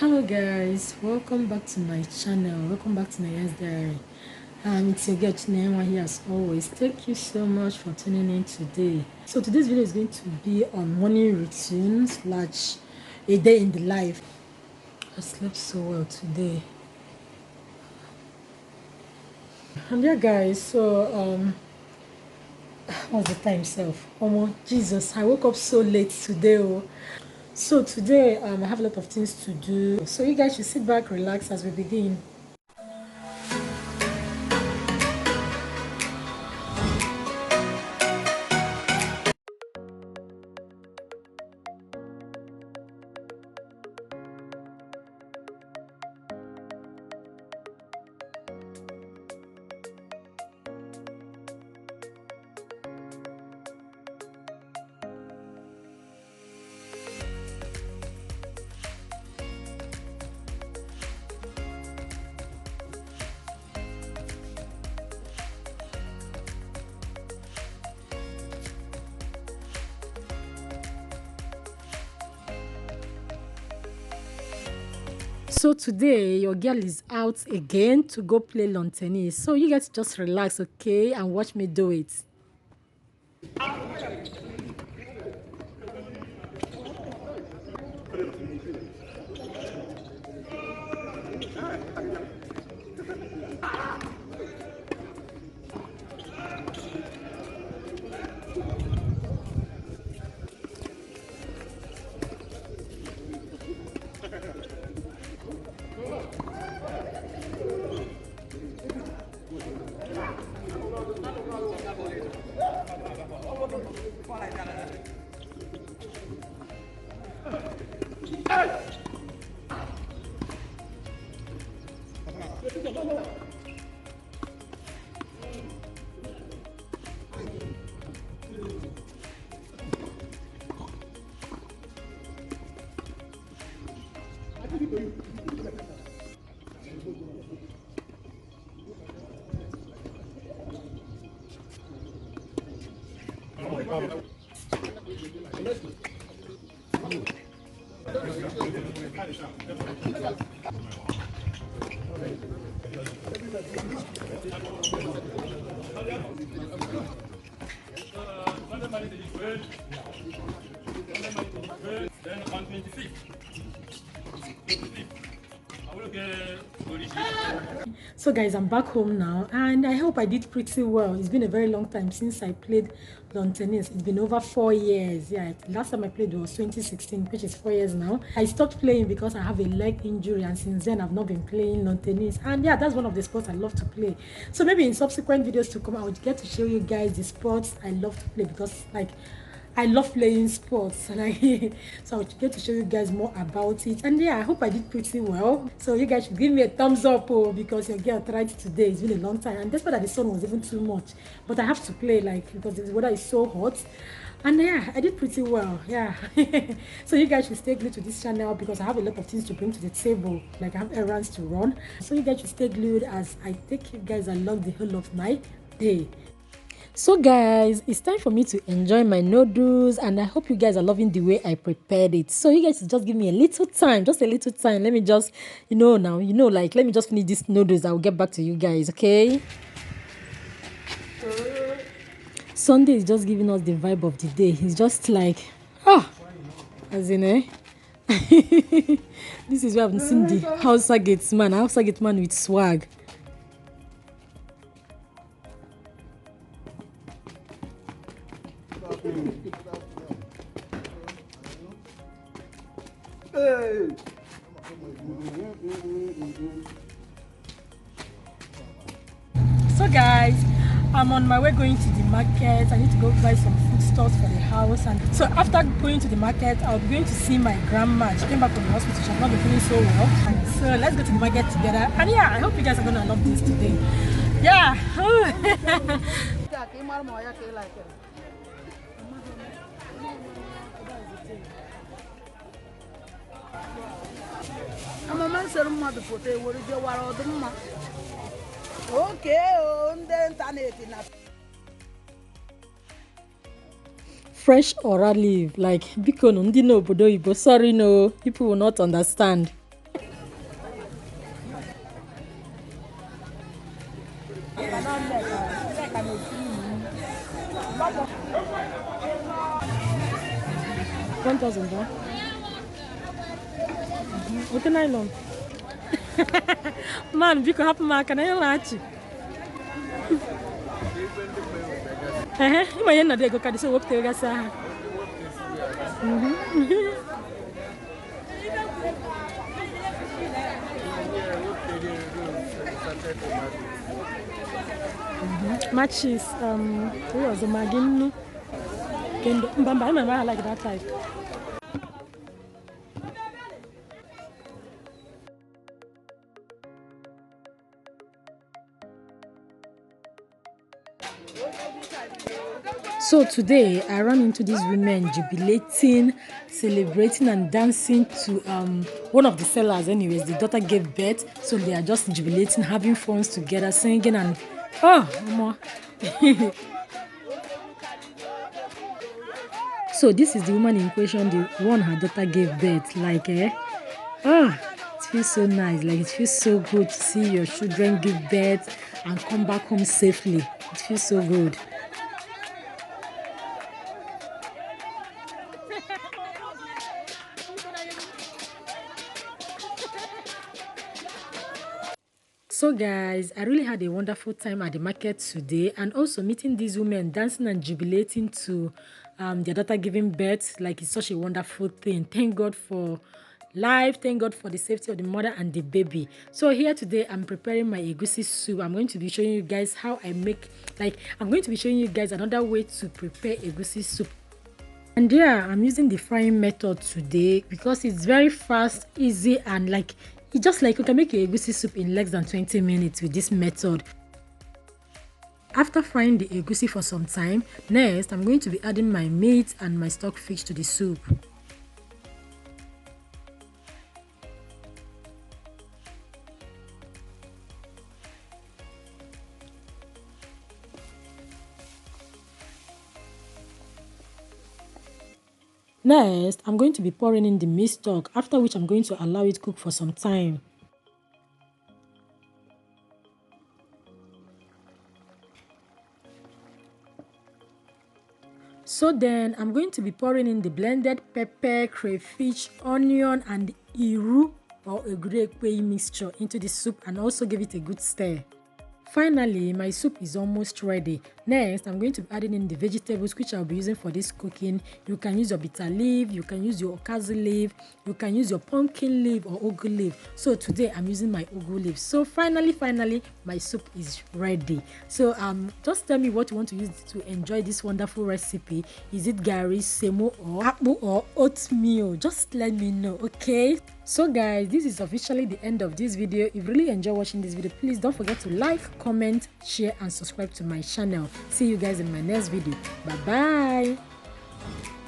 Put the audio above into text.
Hello guys, welcome back to my channel. Welcome back to Nenye's Diary. It's your girl Nnewi here as always. Thank you so much for tuning in today. So today's video is going to be on morning routine / a day in the life. I slept so well today. And yeah guys, so what's the time self? Oh Jesus, I woke up so late today. So today I have a lot of things to do. So you guys should sit back, relax as we begin. So today your girl is out again to go play lawn tennis. So you guys just relax, okay, and watch me do it. So guys, I'm back home now and I hope I did pretty well. It's been a very long time since I played lawn tennis. It's been over 4 years. Yeah, last time I played was 2016, which is 4 years now. I stopped playing because I have a leg injury, and since then I've not been playing lawn tennis. And yeah, that's one of the sports I love to play. So maybe in subsequent videos to come, I would get to show you guys the sports I love to play, because I love playing sports, and so I'll get to show you guys more about it. And yeah, I hope I did pretty well. So you guys should give me a thumbs up, because your girl tried today. It's been a long time, and despite that the sun was even too much, but I have to play because the weather is so hot. And yeah, I did pretty well. Yeah. So you guys should stay glued to this channel because I have a lot of things to bring to the table. Like, I have errands to run. So you guys should stay glued as I take you guys along the whole of my day. So guys, it's time for me to enjoy my noodles, and I hope you guys are loving the way I prepared it. So you guys just give me a little time, just a little time. Let me just, let me just finish these noodles. I will get back to you guys, okay? Sunday is just giving us the vibe of the day. It's just like, as in, this is where I've seen the Hausa Gate man with swag. So guys, I'm on my way going to the market. I need to go buy some food stuff for the house. And so after going to the market, I'll be going to see my grandma. She came back from the hospital. She's not been feeling so well. And so let's go to the market together. And yeah, I hope you guys are gonna love this today. Yeah. I'm a man, sir, mother, for they were the war of the month. Okay, on the internet. Fresh oral leaf, like Bikono, Ndino Bodo Ibo. Sorry, no, people will not understand. 1,000 baht. What a nylon. Man, because happen mark and I like it. You might go carry so up there. Matches, who was the Magin? I like that type. So today I ran into these women jubilating, celebrating and dancing to one of the sellers. Anyways, the daughter gave birth, so they are just jubilating, having fun together, singing and mama. So this is the woman in question, the one her daughter gave birth. Like it feels so nice. Like it feels so good to see your children give birth and come back home safely. It feels so good. So guys, I really had a wonderful time at the market today, and also meeting these women dancing and jubilating to their daughter giving birth. Like, it's such a wonderful thing. Thank God for life. Thank God for the safety of the mother and the baby. So here today I'm preparing my Egwusi soup. I'm going to be showing you guys how I make, I'm going to be showing you guys another way to prepare Egwusi soup. And yeah, I'm using the frying method today because it's very fast, easy, and it's just like you can make your Egwusi soup in less than 20 minutes with this method. After frying the Egwusi for some time, next I'm going to be adding my meat and my stock fish to the soup. Next, I'm going to be pouring in the meat stock, after which I'm going to allow it cook for some time. So then, I'm going to be pouring in the blended pepper, crayfish, onion, and iru or egwusi mixture into the soup and also give it a good stir. Finally, my soup is almost ready. Next, I'm going to be adding in the vegetables which I'll be using for this cooking. You can use your bitter leaf, you can use your okazi leaf, you can use your pumpkin leaf or ugu leaf. So today I'm using my ugu leaf. So finally, my soup is ready. So just tell me what you want to use to enjoy this wonderful recipe. Is it gari, semo, or akpu or oatmeal? Just let me know, okay? So guys, this is officially the end of this video. If you really enjoy watching this video, please don't forget to like, comment, share and subscribe to my channel. See you guys in my next video. Bye bye.